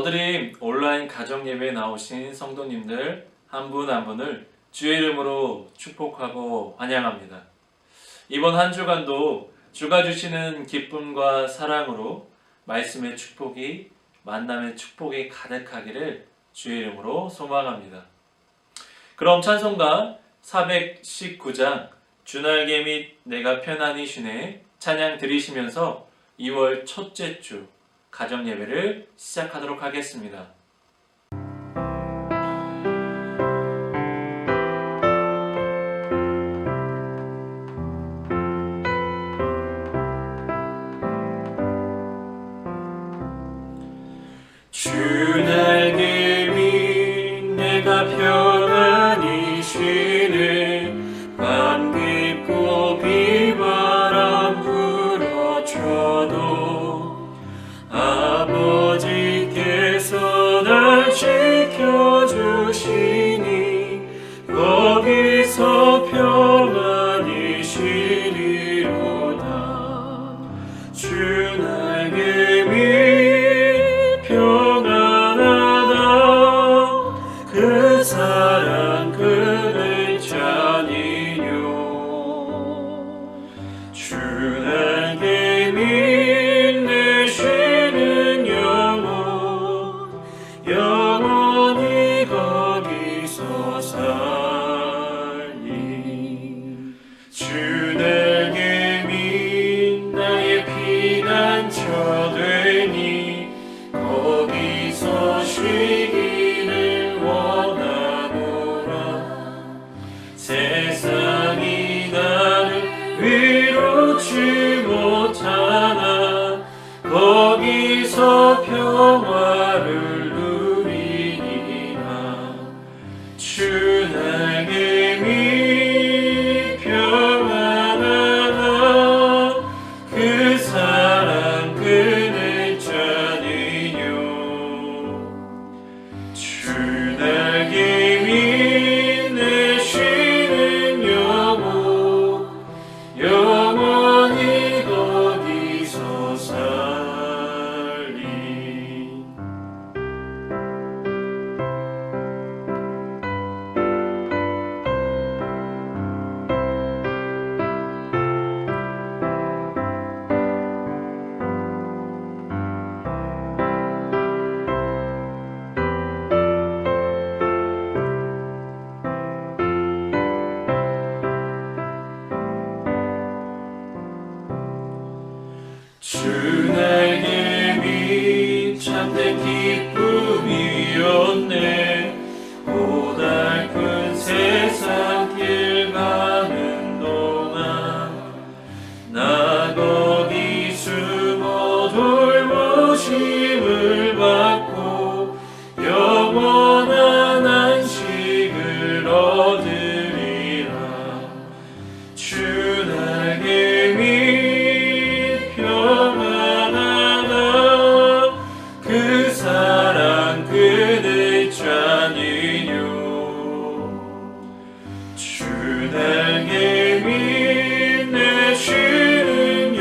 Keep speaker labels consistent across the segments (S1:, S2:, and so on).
S1: 더드림 온라인 가정예배에 나오신 성도님들 한 분 한 분을 주의 이름으로 축복하고 환영합니다. 이번 한 주간도 주가 주시는 기쁨과 사랑으로 말씀의 축복이, 만남의 축복이 가득하기를 주의 이름으로 소망합니다. 그럼 찬송가 419장 주날개 및 내가 편안히 쉬네 찬양 드리시면서 2월 첫째 주 가정예배를 시작하도록 하겠습니다. 주날개 및 내가 편안히 쉬네 밤 깊고 비바람 불어쳐도 아버지께서 날 지켜주시니 거기서 평안히 쉬리로다. 주날개 및 평안하다 그 사랑 그늘 잔이뇨. 주날개 및 내 쉬는 영원히 거기서 살리. 주날개 및 나의 피난처 되니 거기서 쉬기를 원하노라. 세상이 나를 위로치 못하나 거기서 평화를 누리리라. 주날개 및 평안하다 그 사랑 그늘 잔이뇨. 주날개 및 내 쉬는 영원히 거기서 살리. 주날개 및 참된 기쁨이었네. 고달픈 세상 길 가는 동안 나 거기 숨어 돌보심을 받고 영원한 안식을 얻으리라. 주날개 및 평안하다 그 사랑 그늘 잔이뇨. 주날개 및 내 쉬는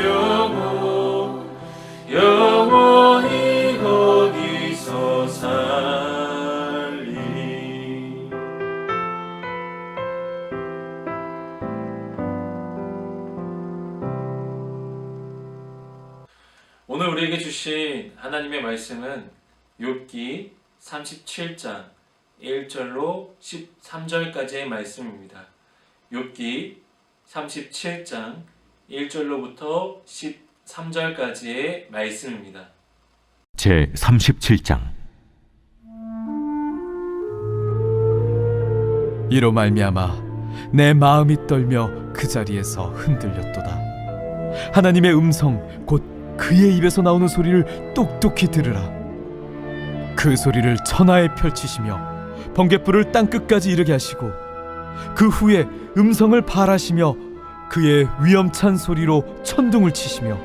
S1: 영원히 거기서 살리. 오늘 우리에게 주신 하나님의 말씀은 욥기 37장 1절로 13절까지의 말씀입니다. 욥기 37장 1절로부터 13절까지의 말씀입니다.
S2: 제 37장.
S3: 이로 말미암아 내 마음이 떨며 그 자리에서 흔들렸도다. 하나님의 음성 곧 그의 입에서 나오는 소리를 똑똑히 들으라. 그 소리를 천하에 펼치시며 번갯불을 땅끝까지 이르게 하시고 그 후에 음성을 발하시며 그의 위엄찬 소리로 천둥을 치시며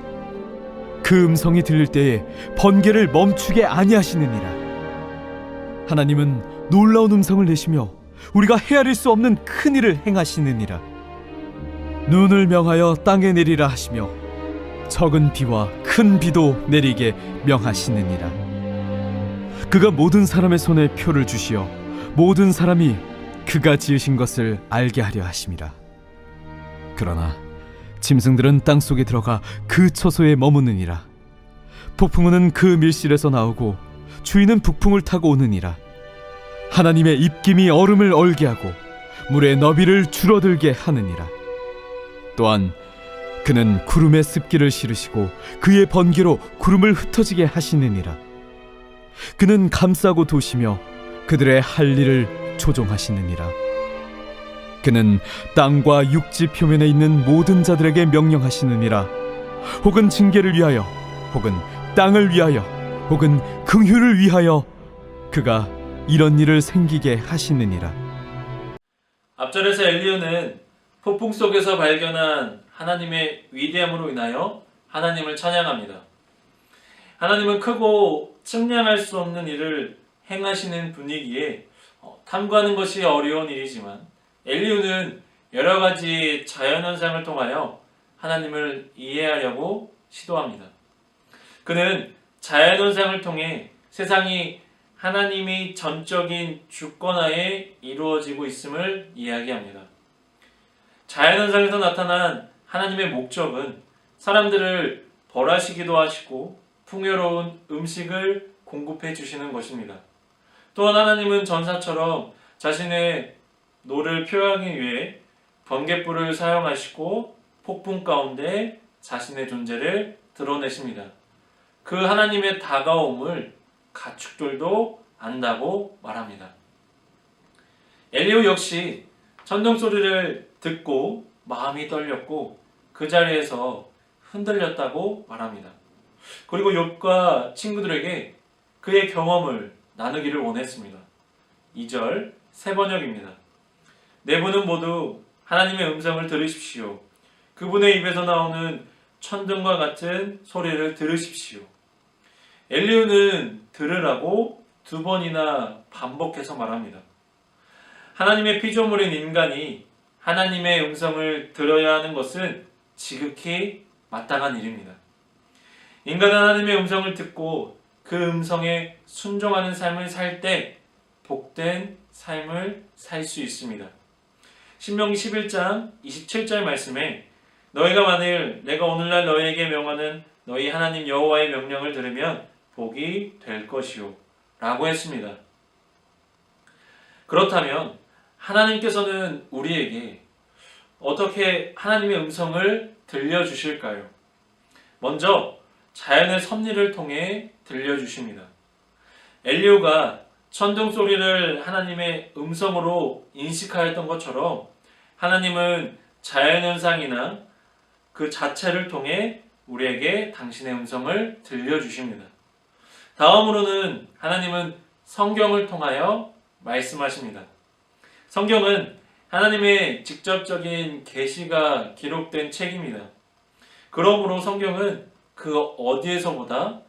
S3: 그 음성이 들릴 때에 번개를 멈추게 아니하시느니라. 하나님은 놀라운 음성을 내시며 우리가 헤아릴 수 없는 큰 일을 행하시느니라. 눈을 명하여 땅에 내리라 하시며 적은 비와 큰 비도 내리게 명하시느니라. 그가 모든 사람의 손에 표를 주시어 모든 사람이 그가 지으신 것을 알게 하려 하심이라. 그러나 짐승들은 땅 속에 들어가 그 처소에 머무느니라. 폭풍우는 그 밀실에서 나오고 주인은 북풍을 타고 오느니라. 하나님의 입김이 얼음을 얼게 하고 물의 너비를 줄어들게 하느니라. 또한 그는 구름의 습기를 실으시고 그의 번개로 구름을 흩어지게 하시느니라. 그는 감싸고 도시며 그들의 할 일을 조종하시느니라. 그는 땅과 육지 표면에 있는 모든 자들에게 명령하시느니라. 혹은 징계를 위하여, 혹은 땅을 위하여, 혹은 긍휼을 위하여 그가 이런 일을 생기게 하시느니라.
S1: 앞절에서 엘리야는 폭풍 속에서 발견한 하나님의 위대함으로 인하여 하나님을 찬양합니다. 하나님은 크고 측량할 수 없는 일을 행하시는 분이기에 탐구하는 것이 어려운 일이지만 엘리야는 여러 가지 자연현상을 통하여 하나님을 이해하려고 시도합니다. 그는 자연현상을 통해 세상이 하나님의 전적인 주권하에 이루어지고 있음을 이야기합니다. 자연현상에서 나타난 하나님의 목적은 사람들을 벌하시기도 하시고 풍요로운 음식을 공급해 주시는 것입니다. 또한 하나님은 전사처럼 자신의 노를 표하기 위해 번갯불을 사용하시고 폭풍 가운데 자신의 존재를 드러내십니다. 그 하나님의 다가옴을 가축들도 안다고 말합니다. 엘리야 역시 천둥 소리를 듣고 마음이 떨렸고 그 자리에서 흔들렸다고 말합니다. 그리고 욥과 친구들에게 그의 경험을 나누기를 원했습니다. 2절 세 번역입니다. 네 분은 모두 하나님의 음성을 들으십시오. 그분의 입에서 나오는 천둥과 같은 소리를 들으십시오. 엘리야는 들으라고 두 번이나 반복해서 말합니다. 하나님의 피조물인 인간이 하나님의 음성을 들어야 하는 것은 지극히 마땅한 일입니다. 인간은 하나님의 음성을 듣고 그 음성에 순종하는 삶을 살 때 복된 삶을 살 수 있습니다. 신명기 11장 27절 말씀에 너희가 만일 내가 오늘날 너희에게 명하는 너희 하나님 여호와의 명령을 들으면 복이 될 것이요 라고 했습니다. 그렇다면 하나님께서는 우리에게 어떻게 하나님의 음성을 들려주실까요? 먼저 자연의 섭리를 통해 들려주십니다. 엘리야가 천둥 소리를 하나님의 음성으로 인식하였던 것처럼 하나님은 자연현상이나 그 자체를 통해 우리에게 당신의 음성을 들려주십니다. 다음으로는 하나님은 성경을 통하여 말씀하십니다. 성경은 하나님의 직접적인 계시가 기록된 책입니다. 그러므로 성경은 그 어디에서보다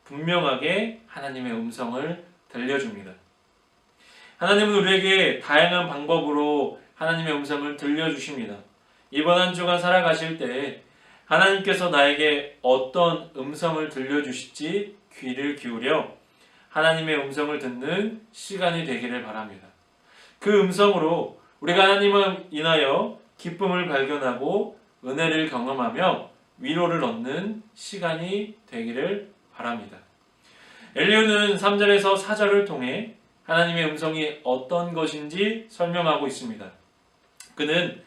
S1: 분명하게 하나님의 음성을 들려줍니다. 하나님은 우리에게 다양한 방법으로 하나님의 음성을 들려주십니다. 이번 한 주간 살아가실 때 하나님께서 나에게 어떤 음성을 들려주실지 귀를 기울여 하나님의 음성을 듣는 시간이 되기를 바랍니다. 그 음성으로 우리가 하나님을 인하여 기쁨을 발견하고 은혜를 경험하며 위로를 얻는 시간이 되기를 바랍니다. 엘리야는 3절에서 4절을 통해 하나님의 음성이 어떤 것인지 설명하고 있습니다. 그는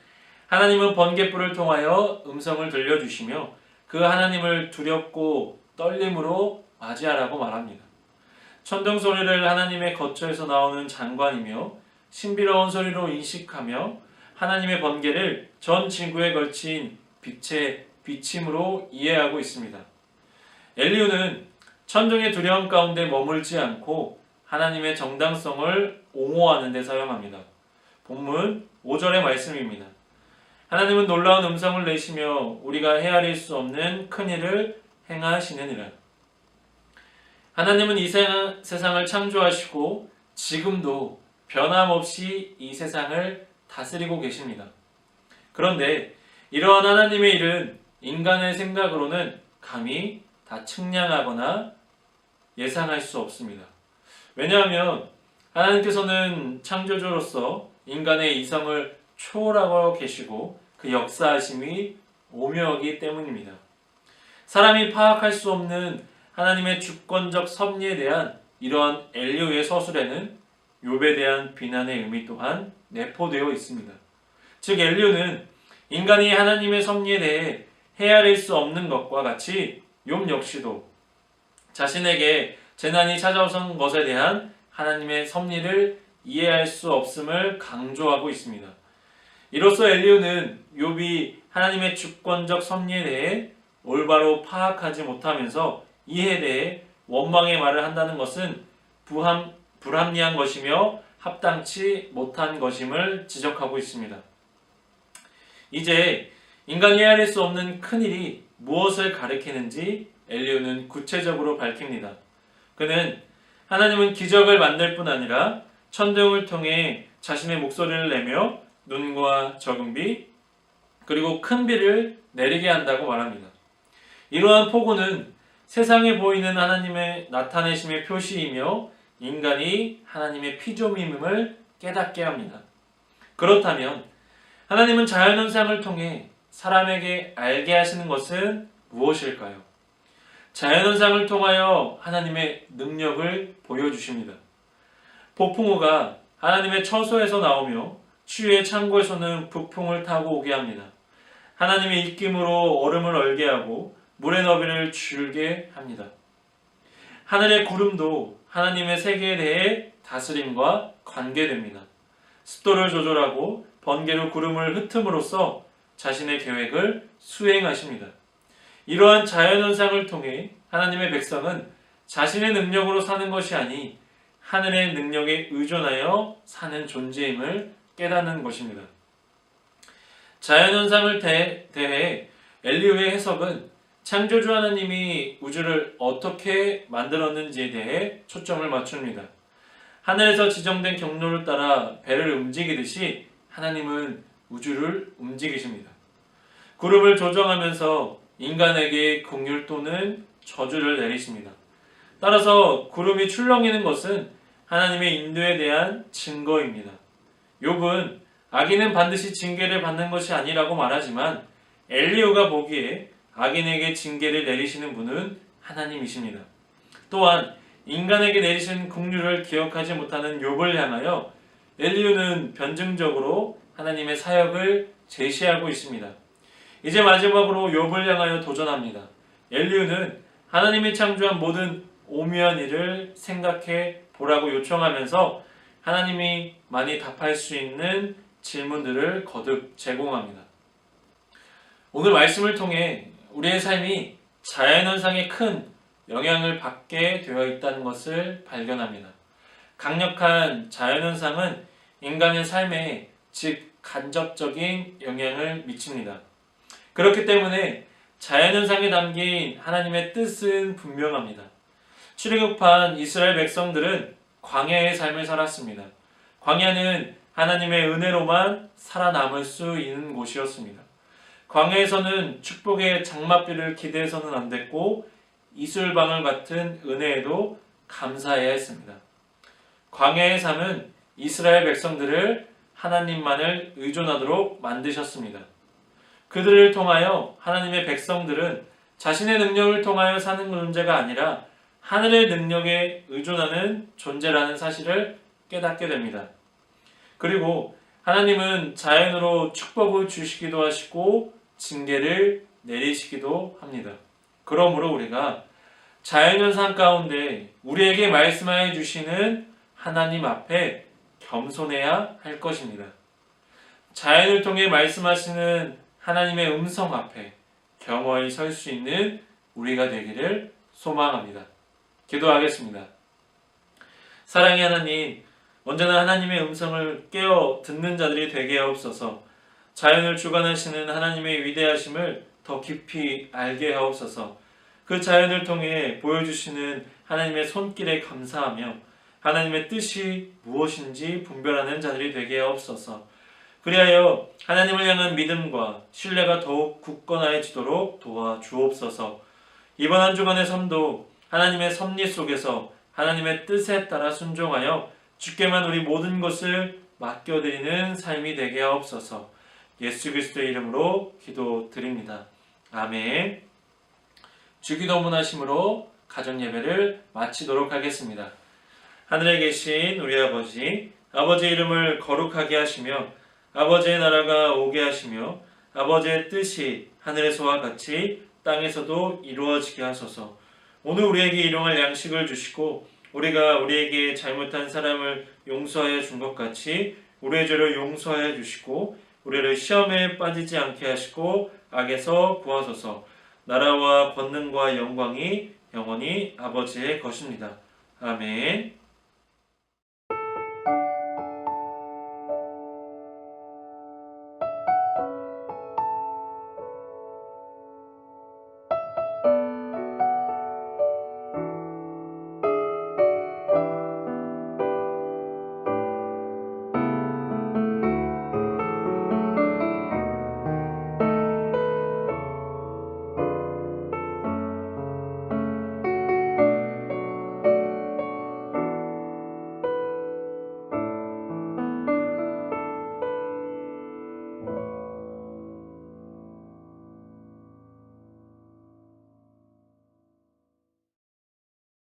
S1: 하나님은 번갯불을 통하여 음성을 들려주시며 그 하나님을 두렵고 떨림으로 맞이하라고 말합니다. 천둥 소리를 하나님의 거처에서 나오는 장관이며 신비로운 소리로 인식하며 하나님의 번개를 전 지구에 걸친 빛의 비침으로 이해하고 있습니다. 엘리야는 천둥의 두려움 가운데 머물지 않고 하나님의 정당성을 옹호하는 데 사용합니다. 본문 5절의 말씀입니다. 하나님은 놀라운 음성을 내시며 우리가 헤아릴 수 없는 큰 일을 행하시느니라. 하나님은 이 세상을 창조하시고 지금도 변함없이 이 세상을 다스리고 계십니다. 그런데 이러한 하나님의 일은 인간의 생각으로는 감히 다 측량하거나 예상할 수 없습니다. 왜냐하면 하나님께서는 창조주로서 인간의 이성을 초월하고 계시고 그 역사하심이 오묘하기 때문입니다. 사람이 파악할 수 없는 하나님의 주권적 섭리에 대한 이러한 엘리후의 서술에는 욥에 대한 비난의 의미 또한 내포되어 있습니다. 즉 엘리후는 인간이 하나님의 섭리에 대해 헤아릴 수 없는 것과 같이 욥 역시도 자신에게 재난이 찾아온 것에 대한 하나님의 섭리를 이해할 수 없음을 강조하고 있습니다. 이로써 엘리후는 욥이 하나님의 주권적 섭리에 대해 올바로 파악하지 못하면서 이에 대해 원망의 말을 한다는 것은 불합리한 것이며 합당치 못한 것임을 지적하고 있습니다. 이제 인간이 헤아릴 수 없는 큰일이 무엇을 가리키는지 엘리후는 구체적으로 밝힙니다. 그는 하나님은 기적을 만들 뿐 아니라 천둥을 통해 자신의 목소리를 내며 눈과 적은 비 그리고 큰 비를 내리게 한다고 말합니다. 이러한 폭우는 세상에 보이는 하나님의 나타내심의 표시이며 인간이 하나님의 피조물임을 깨닫게 합니다. 그렇다면 하나님은 자연현상을 통해 사람에게 알게 하시는 것은 무엇일까요? 자연현상을 통하여 하나님의 능력을 보여주십니다. 폭풍우가 하나님의 처소에서 나오며 추위의 창고에서는 북풍을 타고 오게 합니다. 하나님의 입김으로 얼음을 얼게 하고 물의 너비를 줄게 합니다. 하늘의 구름도 하나님의 세계에 대해 다스림과 관계됩니다. 습도를 조절하고 번개로 구름을 흩음으로써 자신의 계획을 수행하십니다. 이러한 자연현상을 통해 하나님의 백성은 자신의 능력으로 사는 것이 아니 하늘의 능력에 의존하여 사는 존재임을 깨닫는 것입니다. 자연현상을 대해 엘리후의 해석은 창조주 하나님이 우주를 어떻게 만들었는지에 대해 초점을 맞춥니다. 하늘에서 지정된 경로를 따라 배를 움직이듯이 하나님은 우주를 움직이십니다. 구름을 조정하면서 인간에게 긍휼 또는 저주를 내리십니다. 따라서 구름이 출렁이는 것은 하나님의 인도에 대한 증거입니다. 욥은 악인은 반드시 징계를 받는 것이 아니라고 말하지만 엘리후가 보기에 악인에게 징계를 내리시는 분은 하나님이십니다. 또한 인간에게 내리신 긍휼을 기억하지 못하는 욥을 향하여 엘리후는 변증적으로 하나님의 사역을 제시하고 있습니다. 이제 마지막으로 욥을 향하여 도전합니다. 엘리후는 하나님이 창조한 모든 오묘한 일을 생각해 보라고 요청하면서 하나님이 많이 답할 수 있는 질문들을 거듭 제공합니다. 오늘 말씀을 통해 우리의 삶이 자연현상에 큰 영향을 받게 되어 있다는 것을 발견합니다. 강력한 자연현상은 인간의 삶에 간접적인 영향을 미칩니다. 그렇기 때문에 자연현상에 담긴 하나님의 뜻은 분명합니다. 출애굽한 이스라엘 백성들은 광야의 삶을 살았습니다. 광야는 하나님의 은혜로만 살아남을 수 있는 곳이었습니다. 광야에서는 축복의 장맛비를 기대해서는 안 됐고 이슬방울 같은 은혜에도 감사해야 했습니다. 광야의 삶은 이스라엘 백성들을 하나님만을 의존하도록 만드셨습니다. 그들을 통하여 하나님의 백성들은 자신의 능력을 통하여 사는 존재가 아니라 하늘의 능력에 의존하는 존재라는 사실을 깨닫게 됩니다. 그리고 하나님은 자연으로 축복을 주시기도 하시고 징계를 내리시기도 합니다. 그러므로 우리가 자연현상 가운데 우리에게 말씀하여 주시는 하나님 앞에 겸손해야 할 것입니다. 자연을 통해 말씀하시는 하나님의 음성 앞에 겸허히 설 수 있는 우리가 되기를 소망합니다. 기도하겠습니다. 사랑의 하나님, 언제나 하나님의 음성을 깨어 듣는 자들이 되게 하옵소서. 자연을 주관하시는 하나님의 위대하심을 더 깊이 알게 하옵소서. 그 자연을 통해 보여주시는 하나님의 손길에 감사하며 하나님의 뜻이 무엇인지 분별하는 자들이 되게 하옵소서. 그리하여 하나님을 향한 믿음과 신뢰가 더욱 굳건해지도록 도와주옵소서. 이번 한 주간의 삶도 하나님의 섭리 속에서 하나님의 뜻에 따라 순종하여 주께만 우리 모든 것을 맡겨드리는 삶이 되게 하옵소서. 예수 그리스도의 이름으로 기도드립니다. 아멘. 주기도문하심으로 가정 예배를 마치도록 하겠습니다. 하늘에 계신 우리 아버지, 아버지의 이름을 거룩하게 하시며 아버지의 나라가 오게 하시며 아버지의 뜻이 하늘에서와 같이 땅에서도 이루어지게 하소서. 오늘 우리에게 일용할 양식을 주시고 우리가 우리에게 잘못한 사람을 용서하여 준 것 같이 우리의 죄를 용서하여 주시고 우리를 시험에 빠지지 않게 하시고 악에서 구하소서. 나라와 권능과 영광이 영원히 아버지의 것입니다. 아멘.